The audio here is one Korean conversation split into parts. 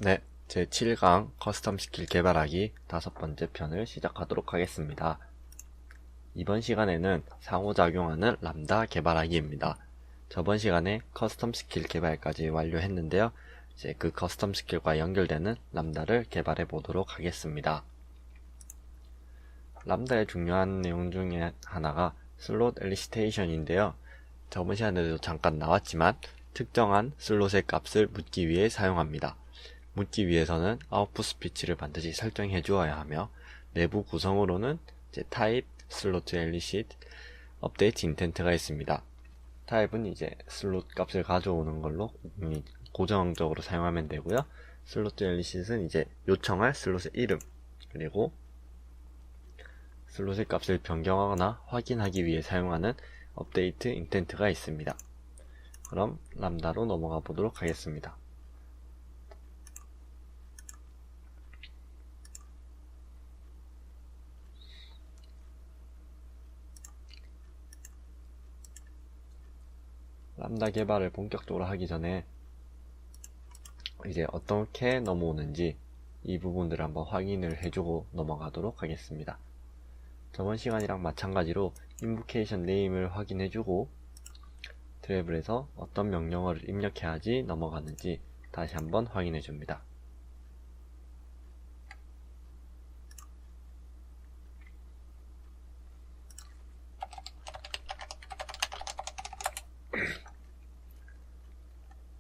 네, 제7강 커스텀 스킬 개발하기 5번째 편을 시작하도록 하겠습니다. 이번 시간에는 상호작용하는 람다 개발하기입니다. 저번 시간에 커스텀 스킬 개발까지 완료했는데요. 이제 그 커스텀 스킬과 연결되는 람다를 개발해 보도록 하겠습니다. 람다의 중요한 내용 중에 하나가 슬롯 엘리시테이션인데요. 저번 시간에도 잠깐 나왔지만 특정한 슬롯의 값을 묻기 위해 사용합니다. 묻기 위해서는 아웃풋 스피치를 반드시 설정해 주어야 하며 내부 구성으로는 이제 타입, 슬롯 엘리시트, 업데이트 인텐트가 있습니다. 타입은 이제 슬롯 값을 가져오는 걸로 고정적으로 사용하면 되고요. 슬롯 엘리시트는 이제 요청할 슬롯의 이름, 그리고 슬롯의 값을 변경하거나 확인하기 위해 사용하는 업데이트 인텐트가 있습니다. 그럼 람다로 넘어가 보도록 하겠습니다. 람다 개발을 본격적으로 하기 전에 이제 어떻게 넘어오는지 이 부분들을 한번 확인을 해주고 넘어가도록 하겠습니다. 저번 시간이랑 마찬가지로 인보케이션 네임을 확인해주고 트래블에서 어떤 명령어를 입력해야지 넘어가는지 다시 한번 확인해줍니다.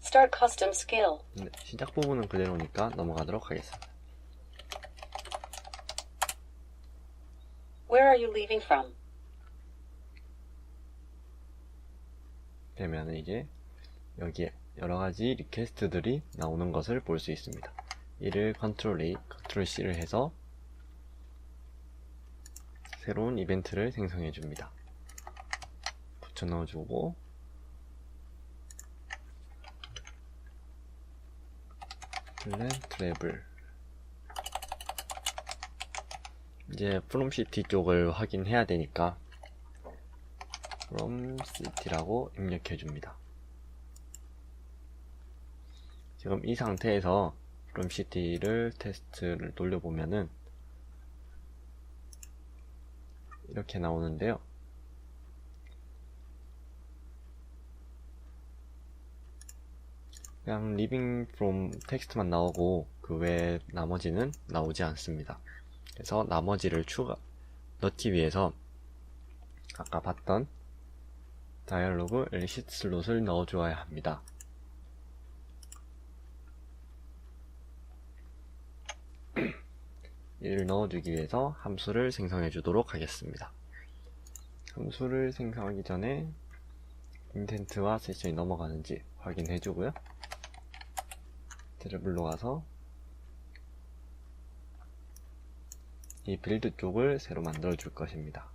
Start custom skill. 시작 부분은 그대로니까 넘어가도록 하겠습니다. Where are you leaving from? 되면 이제 여기에 여러가지 리퀘스트들이 나오는 것을 볼 수 있습니다. 이를 컨트롤 A, 컨트롤 C를 해서 새로운 이벤트를 생성해 줍니다. 붙여 넣어주고 플랜 트래블, 이제 from city 쪽을 확인해야 되니까 from city라고 입력해 줍니다. 지금 이 상태에서 from city를 테스트를 돌려보면은 이렇게 나오는데요. 그냥 living from 텍스트만 나오고 그 외에 나머지는 나오지 않습니다. 그래서 나머지를 넣기 위해서 아까 봤던 다이얼로그 엘리시트 슬롯을 넣어주어야 합니다. 이를 넣어주기 위해서 함수를 생성해 주도록 하겠습니다. 함수를 생성하기 전에 인텐트와 세션이 넘어가는지 확인해 주고요. 트래블로 가서 이 빌드 쪽을 새로 만들어 줄 것입니다.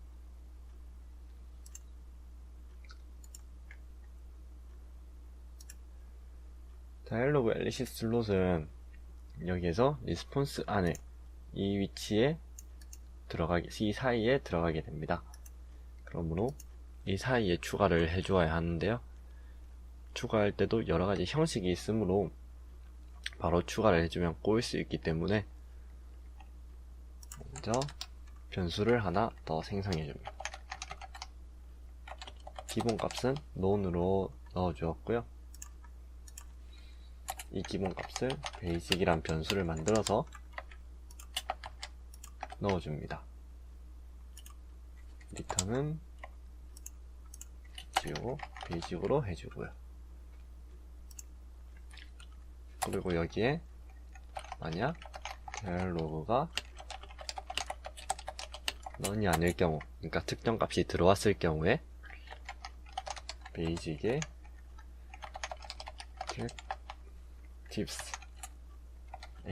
다이얼로그 엘리시트 슬롯은 여기에서 리스폰스 안에 이 위치에 이 사이에 들어가게 됩니다. 그러므로 이 사이에 추가를 해주어야 하는데요. 추가할 때도 여러가지 형식이 있으므로 바로 추가를 해주면 꼬일 수 있기 때문에 먼저 변수를 하나 더 생성해 줍니다. 기본값은 none으로 넣어주었고요. 이 기본값을 basic이란 변수를 만들어서 넣어줍니다. 리턴은 지우고 basic으로 해주고요. 그리고 여기에 만약 dialog가 none이 아닐 경우, 그러니까 특정 값이 들어왔을 경우에 basic의 tips의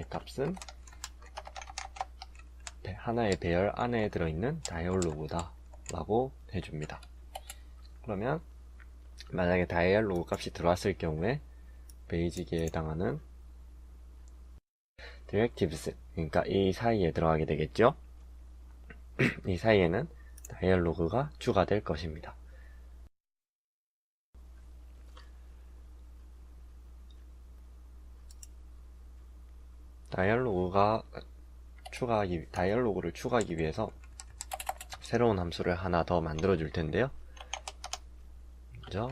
값은 하나의 배열 안에 들어있는 다이얼로그다 라고 해줍니다. 그러면 만약에 다이얼로그 값이 들어왔을 경우에 베이직에 해당하는 directives, 그러니까 이 사이에 들어가게 되겠죠. 이 사이에는 다이얼로그가 추가될 것입니다. 다이얼로그를 추가하기 위해서 새로운 함수를 하나 더 만들어 줄 텐데요. 먼저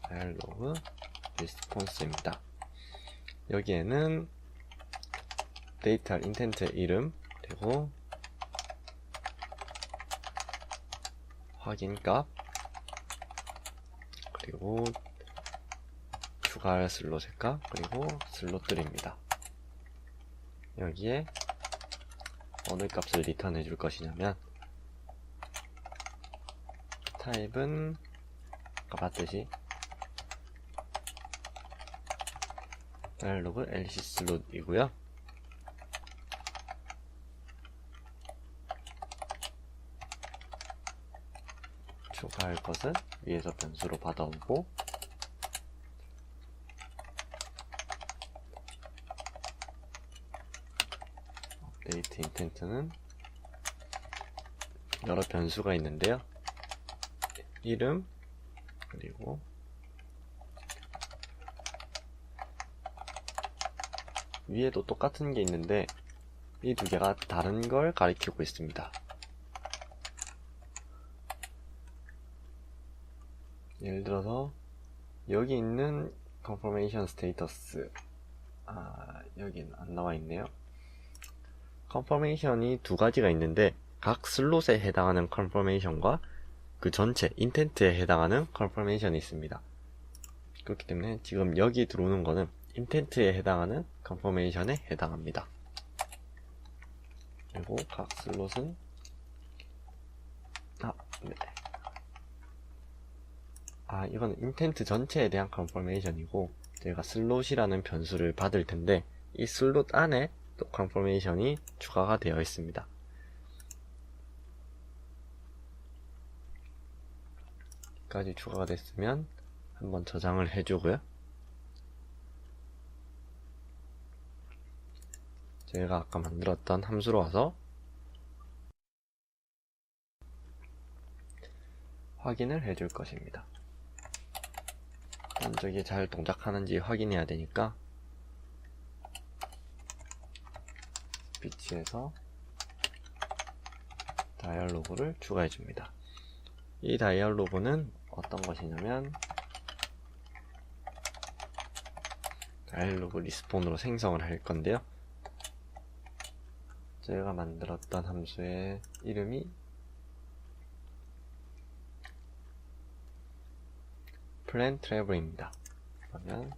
dialog response입니다. 여기에는 데이터 인텐트의 이름, 그리고 확인값, 그리고 추가할 슬롯의 값, 그리고 슬롯들입니다. 여기에 어느 값을 리턴해 줄 것이냐면, 타입은 아까 봤듯이 dialog lc 슬롯이고요. 추가할 것은 위에서 변수로 받아오고, 업데이트 인텐트는 여러 변수가 있는데요. 이름, 그리고 위에도 똑같은 게 있는데 이 두 개가 다른 걸 가리키고 있습니다. 예를 들어서 여기 있는 confirmation status, 여긴 안 나와 있네요. confirmation이 두 가지가 있는데 각 슬롯에 해당하는 confirmation과 그 전체 intent에 해당하는 confirmation이 있습니다. 그렇기 때문에 지금 여기 들어오는 거는 intent에 해당하는 confirmation에 해당합니다. 그리고 각 슬롯은 이건 intent 전체에 대한 confirmation이고, 저희가 슬롯이라는 변수를 받을 텐데 이 슬롯 안에 또 confirmation이 추가가 되어 있습니다. 여기까지 추가가 됐으면 한번 저장을 해주고요. 저희가 아까 만들었던 함수로 와서 확인을 해줄 것입니다. 일단 저게 잘 동작하는지 확인해야 되니까 스피치에서 다이얼로그를 추가해 줍니다. 이 다이얼로그는 어떤 것이냐면 다이얼로그 리스폰으로 생성을 할 건데요. 제가 만들었던 함수의 이름이 plan travel입니다. 그러면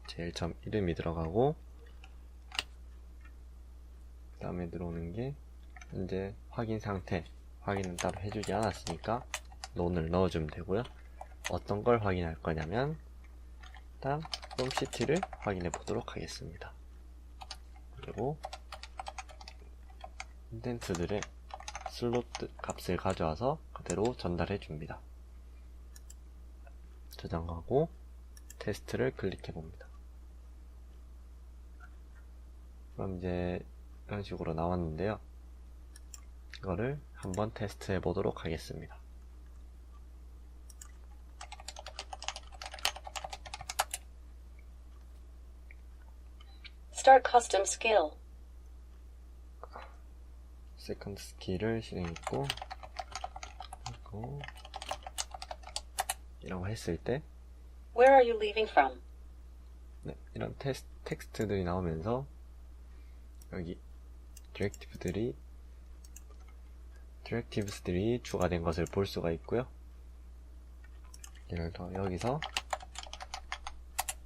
제일 처음 이름이 들어가고, 그 다음에 들어오는 게 현재 확인 상태, 확인은 따로 해주지 않았으니까 none을 넣어주면 되고요. 어떤 걸 확인할 거냐면 일단 from city를 확인해 보도록 하겠습니다. 그리고 인텐트들의 슬롯 값을 가져와서 그대로 전달해 줍니다. 저장하고 테스트를 클릭해 봅니다. 그럼 이제 이런 식으로 나왔는데요. 이거를 한번 테스트해 보도록 하겠습니다. Start custom skill. 세컨드 스킬을 실행했고, 그리고 이런 거 했을 때 Where are you leaving from? 이런 텍스트들이 나오면서 여기 디렉티브스들이 추가된 것을 볼 수가 있고요. 예를 들어 여기서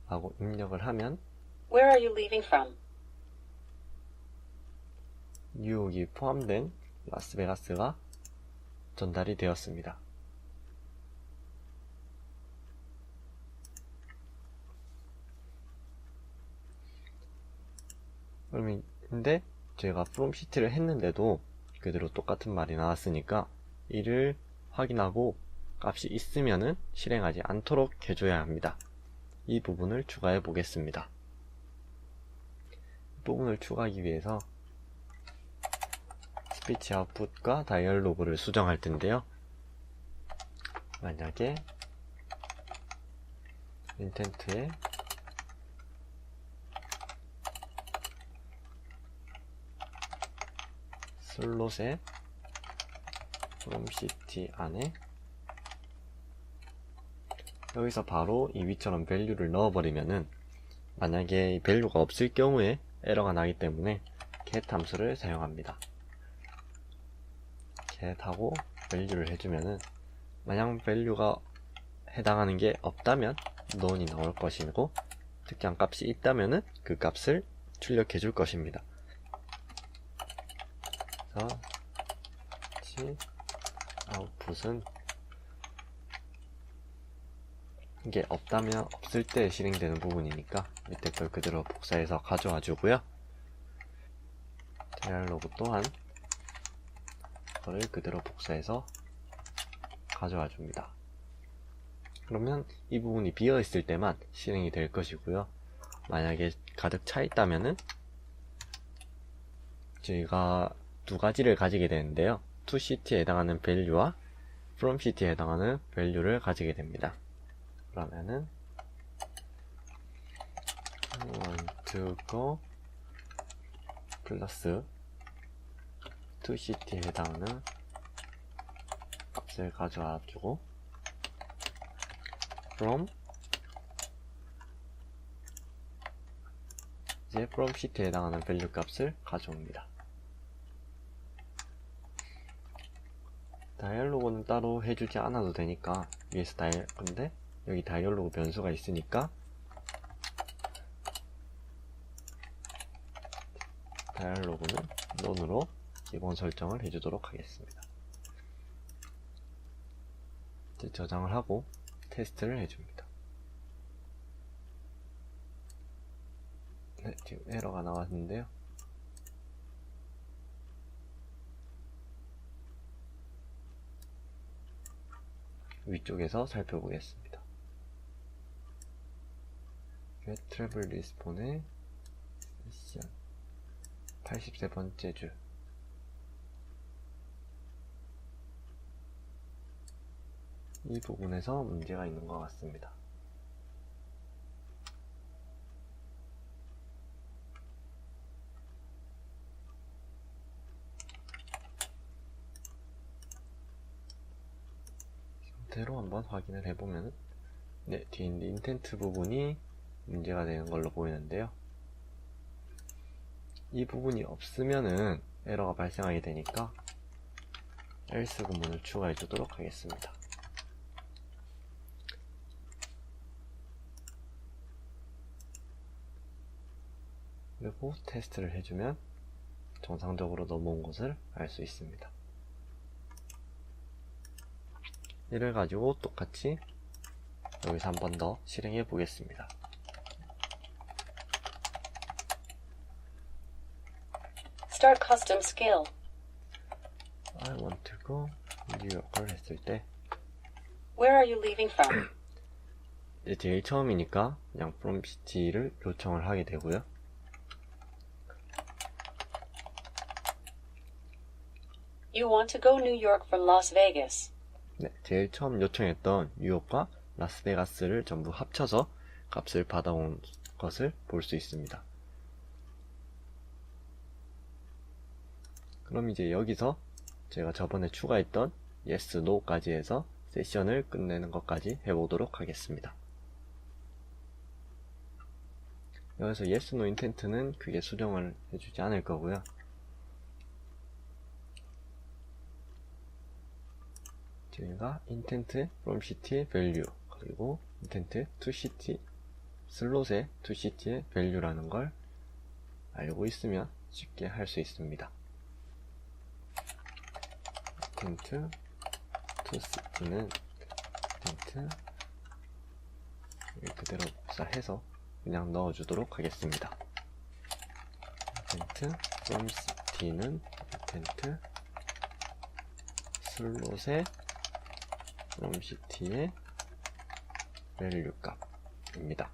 하고 입력을 하면 Where are you leaving from? 뉴욕이 포함된 라스베가스가 전달이 되었습니다. 근데 제가 from city를 했는데도 그대로 똑같은 말이 나왔으니까 이를 확인하고 값이 있으면은 실행하지 않도록 해줘야 합니다. 이 부분을 추가해 보겠습니다. 이 부분을 추가하기 위해서 스피치 아웃풋과 다이얼로그를 수정할 텐데요. 만약에 인텐트에 슬롯의 from city 안에 여기서 바로 이 위처럼 value를 넣어버리면은 만약에 이 value가 없을 경우에 에러가 나기 때문에 get 함수를 사용합니다. get 하고 value를 해주면은 만약 value가 해당하는 게 없다면 none이 나올 것이고 특정 값이 있다면은 그 값을 출력해 줄 것입니다. 그래서 아웃풋은 이게 없다면 없을 때 실행되는 부분이니까 밑에 걸 그대로 복사해서 가져와 주고요. dialog 또한 그거를 그대로 복사해서 가져와 줍니다. 그러면 이 부분이 비어 있을 때만 실행이 될 것이고요. 만약에 가득 차 있다면은 저희가 두 가지를 가지게 되는데요. toCity에 해당하는 value와 fromCity에 해당하는 value를 가지게 됩니다. 그러면은 want to go 플러스 toCity에 해당하는 값을 가져와 주고 from 이제 from city에 해당하는 value 값을 가져옵니다. 다이얼로그는 따로 해주지 않아도 되니까 위에서 근데 여기 다이얼로그 변수가 있으니까 다이얼로그는 none으로 기본 설정을 해주도록 하겠습니다. 이제 저장을 하고 테스트를 해줍니다. 네, 지금 에러가 나왔는데요. 위쪽에서 살펴보겠습니다. get travel respawn의 세션 83번째 줄 이 부분에서 문제가 있는 것 같습니다. 상태로 한번 확인을 해보면 네, 뒤에 있는 인텐트 부분이 문제가 되는 걸로 보이는데요. 이 부분이 없으면은 에러가 발생하게 되니까 else 구문을 추가해 주도록 하겠습니다. 그리고 테스트를 해주면 정상적으로 넘어온 것을 알 수 있습니다. 이를 가지고 똑같이 여기서 한 번 더 실행해 보겠습니다. Start custom skill. I want to go New York을 했을 때 Where are you leaving from? 이제 제일 처음이니까 그냥 from city를 요청을 하게 되고요. You want to go New York from Las Vegas. 네, 제일 처음 요청했던 뉴욕과 라스베가스를 전부 합쳐서 값을 받아온 것을 볼 수 있습니다. 그럼 이제 여기서 제가 저번에 추가했던 yes, no까지 해서 세션을 끝내는 것까지 해보도록 하겠습니다. 여기서 yes, no intent는 크게 수정을 해주지 않을 거고요. 저희가 intent from city value 그리고 intent to city 슬롯의 to city의 value라는 걸 알고 있으면 쉽게 할 수 있습니다. intent to city는 intent 그대로 복사해서 그냥 넣어주도록 하겠습니다. intent from city는 intent 슬롯의 from city의 value 값입니다.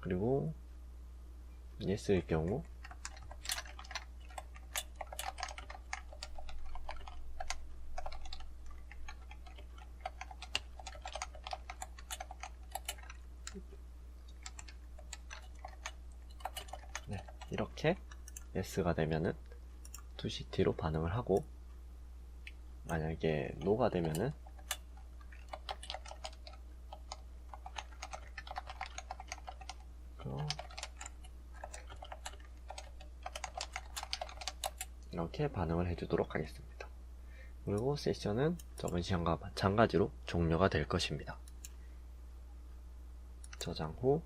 그리고 yes일 경우 네, 이렇게 yes가 되면은 toCity로 반응을 하고, 만약에 no가 되면은 이렇게 반응을 해주도록 하겠습니다. 그리고 세션은 저번 시간과 마찬가지로 종료가 될 것입니다. 저장 후,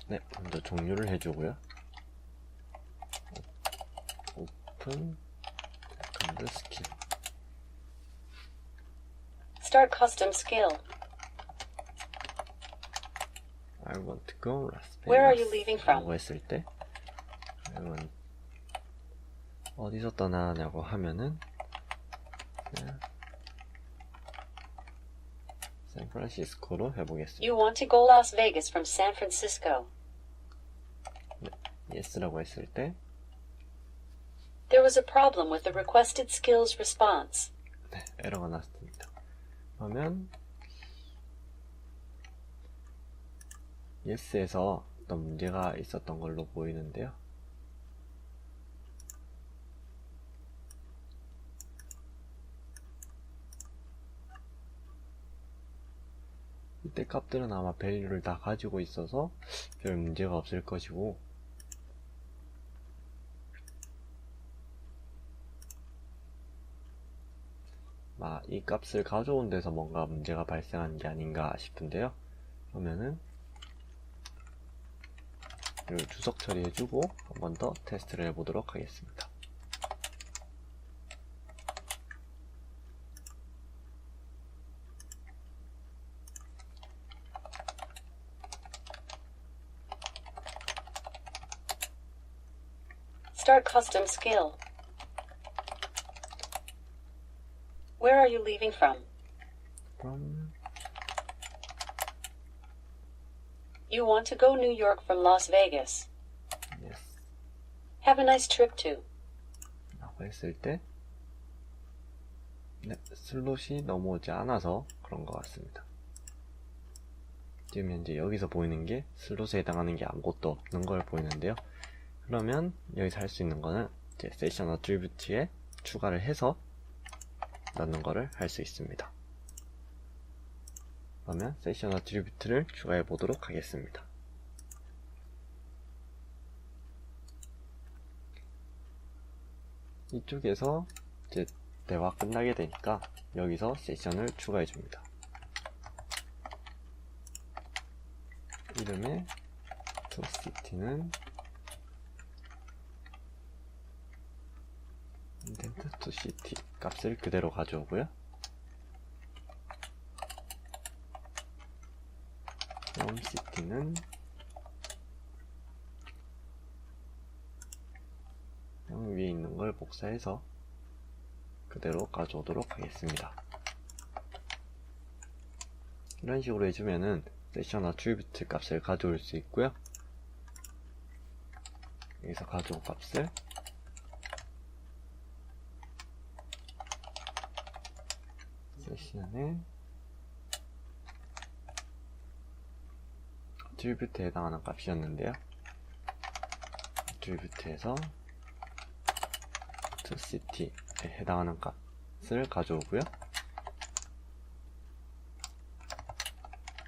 네, 먼저 종료를 해주고요. 오픈 세컨드 스킬. Start custom skill. I want to go Las Vegas. Where are you leaving from? 라고 했을 때, 그러면 어디서 떠나냐고 하면은, 샌프란시스코로 해보겠습니다. You want to go Las Vegas from San Francisco. yes라고 했을 때, There was a problem with the requested skills response. 네, 에러가 났습니다. 그러면 yes에서 어떤 문제가 있었던 걸로 보이는데요. 이때 값들은 아마 밸류를 다 가지고 있어서 별 문제가 없을 것이고, 이 값을 가져온 데서 뭔가 문제가 발생한 게 아닌가 싶은데요. 그러면은 이걸 주석 처리해주고 한 번 더 테스트를 해보도록 하겠습니다. Start custom skill. Where are you leaving from? From You want to go New York from Las Vegas. yes Have a nice trip to. 라고 했을 때, 네, 슬롯이 넘어오지 않아서 그런 것 같습니다. 지금 현재 여기서 보이는 게 슬롯에 해당하는 게 아무것도 없는 걸 보이는데요. 그러면 여기서 할 수 있는 거는 이제 세션 어트리뷰트에 추가를 해서 넣는 거를 할 수 있습니다. 그러면 세션 어트리뷰트를 추가해 보도록 하겠습니다. 이쪽에서 이제 대화 끝나게 되니까 여기서 세션을 추가해 줍니다. 이름의 toCity는 인텐트 toCity 값을 그대로 가져오고요. from city는 위에 있는 걸 복사해서 그대로 가져오도록 하겠습니다. 이런 식으로 해주면은 세션 어트리뷰트 값을 가져올 수 있고요. 여기서 가져온 값을 세션에 어트리뷰트에 해당하는 값이었는데요. 어트리뷰트에서 toCity에 해당하는 값을 가져오고요.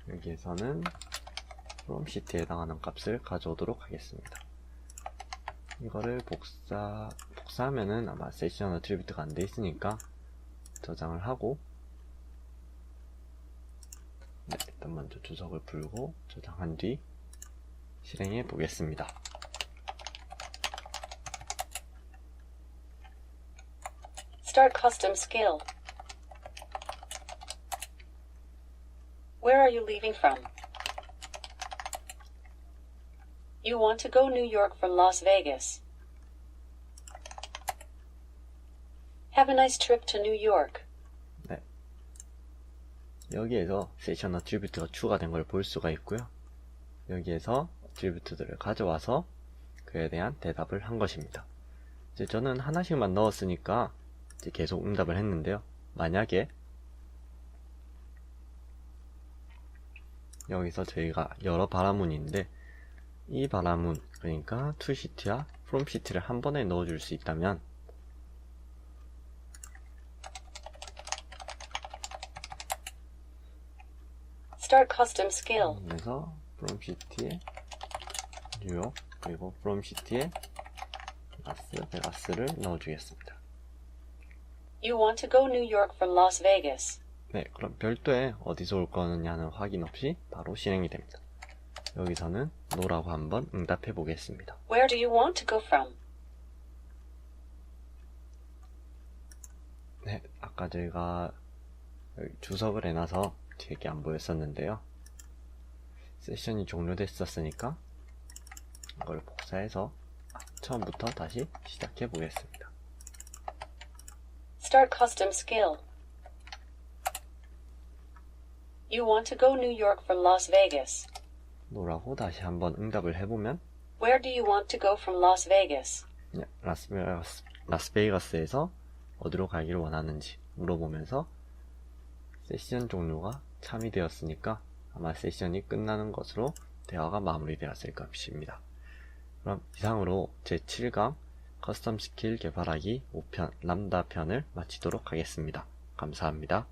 여기에서는 from city에 해당하는 값을 가져오도록 하겠습니다. 이거를 복사하면은 아마 세션 어트리뷰트가 안 돼 있으니까 저장을 하고, 네, 일단 먼저 주석을 풀고 저장한 뒤 실행해 보겠습니다. Start custom skill. Where are you leaving from? You want to go New York from Las Vegas. Have a nice trip to New York. 네, 여기에서 세션 어트리뷰트가 추가된 걸 볼 수가 있고요. 여기에서 어트리뷰트들을 가져와서 그에 대한 대답을 한 것입니다. 이제 저는 하나씩만 넣었으니까 이제 계속 응답을 했는데요. 만약에 여기서 저희가 여러 바라문인데 이 바람은 그러니까 toCity와 fromCity를 한 번에 넣어줄 수 있다면 Start custom skill. 그래서 fromCity에 뉴욕 그리고 fromCity에 라스베가스를 넣어주겠습니다. You want to go New York from Las Vegas. 네, 그럼 별도의 어디서 올 거느냐는 확인 없이 바로 실행이 됩니다. 여기서는 노라고 한번 응답해 보겠습니다. Where do you want to go from? 네, 아까 저희가 여기 주석을 해놔서 뒤에 안 보였었는데요. 세션이 종료됐었으니까 이걸 복사해서 처음부터 다시 시작해 보겠습니다. Start custom skill. You want to go New York from Las Vegas. 노라고 다시 한번 응답을 해보면 Where do you want to go from Las Vegas? 네, 라스베이거스에서 어디로 가기를 원하는지 물어보면서 세션 종료가 참이 되었으니까 아마 세션이 끝나는 것으로 대화가 마무리되었을 것입니다. 그럼 이상으로 제7강 커스텀 스킬 개발하기 5편 람다 편을 마치도록 하겠습니다. 감사합니다.